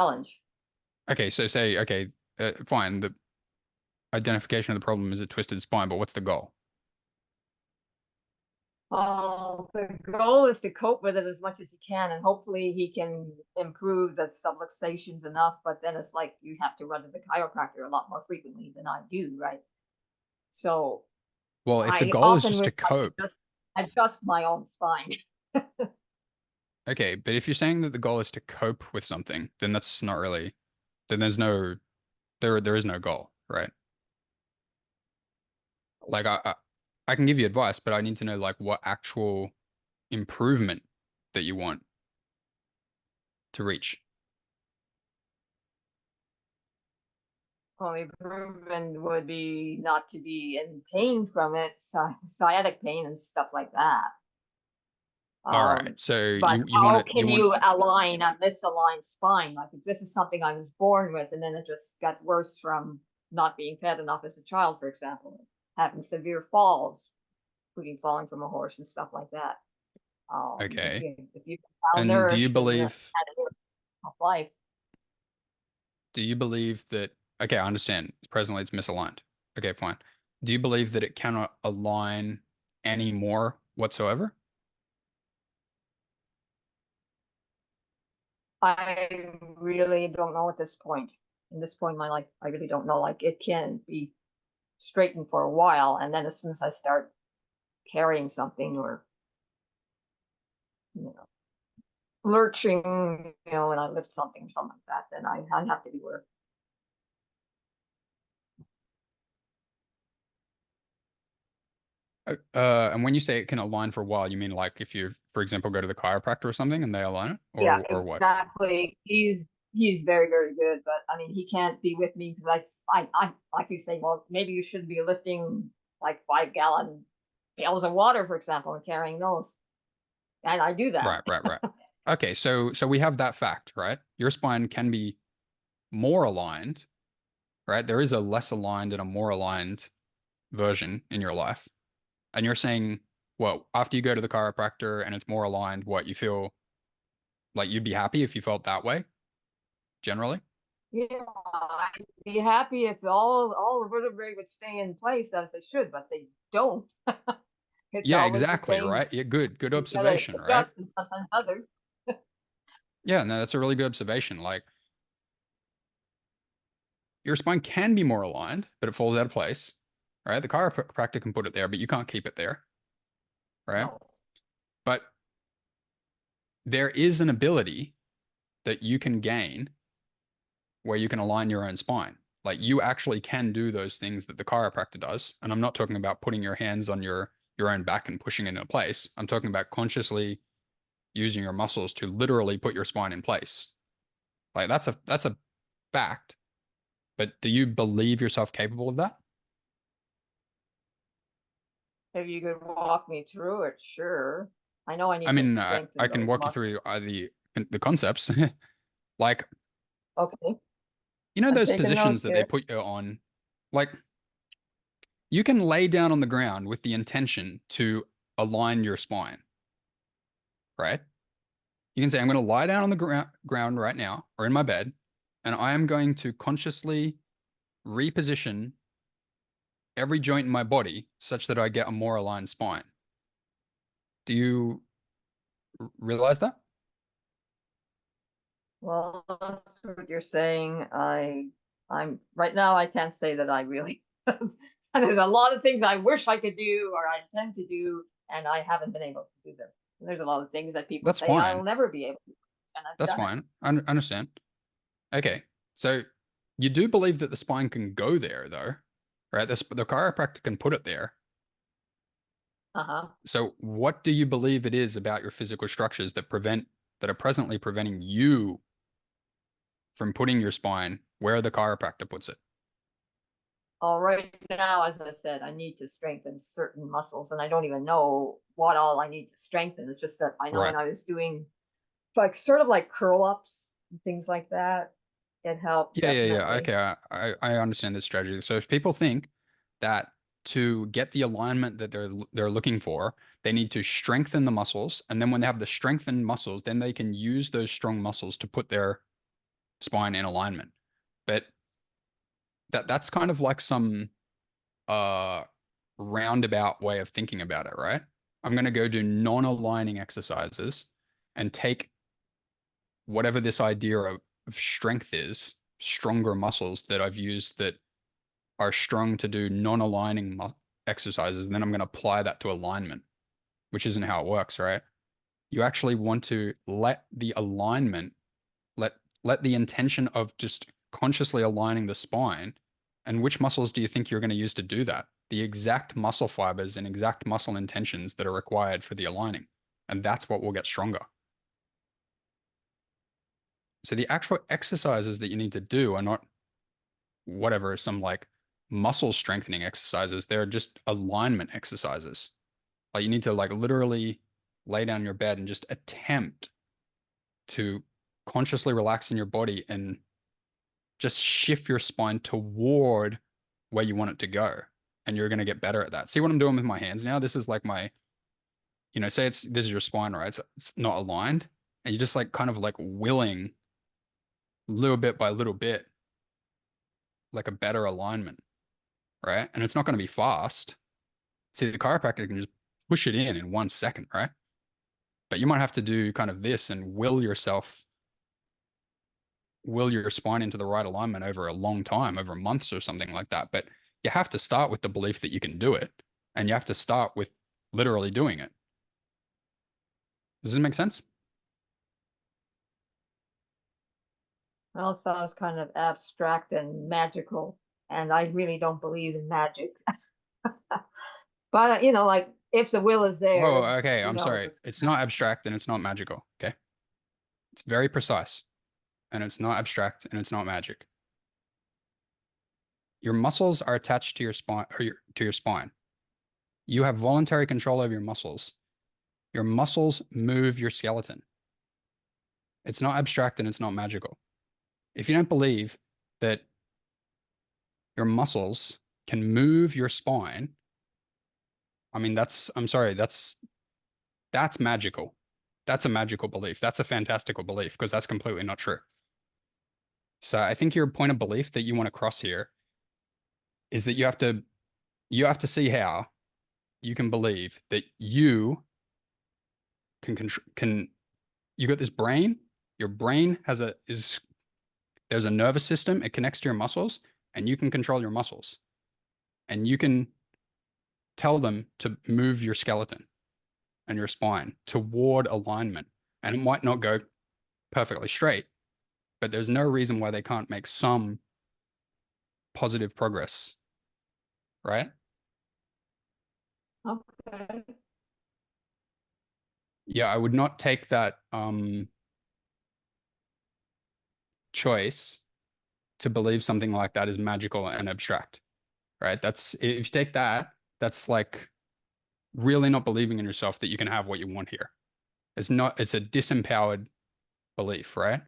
challenge. Okay, so say, okay, fine. The identification of the problem is a twisted spine, but what's the goal? The goal is to cope with it as much as he can, and hopefully he can improve the subluxations enough. But then it's like you have to run to the chiropractor a lot more frequently than I do, right? So Well, if the I goal is often just would to cope, adjust my own spine. okay, but if you're saying that the goal is to cope with something, then that's not really, then there is no goal, right? Like I can give you advice, but I need to know like what actual improvement that you want to reach. Well, improvement would be not to be in pain from it, sciatic pain and stuff like that. All right. Um, So but you want how to you can want you align a misaligned spine? Like if this is something I was born with, and then it just got worse from not being fed enough as a child, for example, having severe falls, including falling from a horse and stuff like that. okay. If you And malnourished and had a tough life, do you believe that okay, I understand. Presently it's misaligned. Okay, fine. Do you believe that it cannot align any more whatsoever? I really don't know at this point. In this point in my life, I really don't know. Like it can be straightened for a while, and then as soon as I start carrying something or you know lurching, when I lift something like that, then I have to be aware. And when you say it can align for a while, you mean like if you, for example, go to the chiropractor or something and they align it, Yeah, or what? exactly. He's very, very good, but I mean he can't be with me because I like you say, well, maybe you should be lifting like 5 gallon pails of water, for example, and carrying those. And I do that. Right, right, right. Okay, so we have that fact, right? Your spine can be more aligned, right? There is a less aligned and a more aligned version in your life. And you're saying, well, after you go to the chiropractor and it's more aligned, what you feel like you'd be happy if you felt that way, generally? Yeah, I'd be happy if all the vertebrae would stay in place as they should, but they don't. It's Yeah, always the exactly, same. right? Yeah, good You gotta observation, right? adjust, and sometimes others. Yeah, no, that's a really good observation. Like your spine can be more aligned, but it falls out of place, right? The chiropractor can put it there, but you can't keep it there, right? No. But there is an ability that you can gain where you can align your own spine. Like you actually can do those things that the chiropractor does. And I'm not talking about putting your hands on your own back and pushing it into place. I'm talking about consciously using your muscles to literally put your spine in place. Like that's a fact. But do you believe yourself capable of that? If you could walk me through it, sure. I know I I need to mean, I strengthen can those walk you through muscles. the concepts. Like, Okay, you know I'm those taking positions notes that they here. put you on? Like, you can lay down on the ground with the intention to align your spine, right? You can say, I'm going to lie down on the ground right now or in my bed, and I am going to consciously reposition every joint in my body such that I get a more aligned spine. Do you realize that? Well, that's what you're saying. I'm right now. I can't say that I really. There's a lot of things I wish I could do or I intend to do, and I haven't been able to do them. And there's a lot of things that people That's say I'll fine. never be able to, do, and I've That's done it. fine. I understand. Okay. So you do believe that the spine can go there, though, right? The chiropractor can put it there. Uh-huh. So what do you believe it is about your physical structures that are presently preventing you from putting your spine where the chiropractor puts it? All right now, as I said, I need to strengthen certain muscles, and I don't even know what all I need to strengthen. It's just that I know Right. when I was doing like sort of like curl ups and things like that, it helped Yeah, yeah, yeah. definitely. Okay, I understand this strategy. So if people think that to get the alignment that they're looking for, they need to strengthen the muscles, and then when they have the strengthened muscles, then they can use those strong muscles to put spine in alignment. But that's kind of like some roundabout way of thinking about it, right? I'm going to go do non-aligning exercises and take whatever this idea of strength is, stronger muscles that I've used that are strong to do non-aligning exercises, and then I'm going to apply that to alignment, which isn't how it works, right? You actually want to let the alignment, let the intention of just consciously aligning the spine. And which muscles do you think you're going to use to do that? The exact muscle fibers and exact muscle intentions that are required for the aligning. And that's what will get stronger. So the actual exercises that you need to do are not whatever, some like muscle strengthening exercises. They're just alignment exercises. Like you need to like literally lay down your bed and just attempt to consciously relax in your body and just shift your spine toward where you want it to go. And you're going to get better at that. See what I'm doing with my hands now? This is like my, say this is your spine, right? It's not aligned. And you just like kind of like willing little bit by little bit, like a better alignment, right? And it's not going to be fast. See, the chiropractor can just push it in 1 second, right? But you might have to do kind of this and will your spine into the right alignment over a long time, over months or something like that. But you have to start with the belief that you can do it. And you have to start with literally doing it. Does this make sense? Well, it sounds kind of abstract and magical, and I really don't believe in magic. But like if the will is there, Oh, okay. who I'm knows sorry. what's It's gonna not abstract and it's not magical. Okay. It's very precise and it's not abstract and it's not magic. Your muscles are attached to your spine or to your spine. You have voluntary control over your muscles. Your muscles move your skeleton. It's not abstract and it's not magical. If you don't believe that your muscles can move your spine, I mean, I'm sorry, that's magical. That's a magical belief. That's a fantastical belief because that's completely not true. So I think your point of belief that you want to cross here is that you have to see how you can believe that you can you got this brain. Your brain there's a nervous system. It connects to your muscles, and you can control your muscles, and you can tell them to move your skeleton and your spine toward alignment. And it might not go perfectly straight, but there's no reason why they can't make some positive progress, right? okay. Yeah, I would not take that choice to believe something like that is magical and abstract, right? That's if you take that, that's like really not believing in yourself that you can have what you want here. It's not, it's a disempowered belief, right?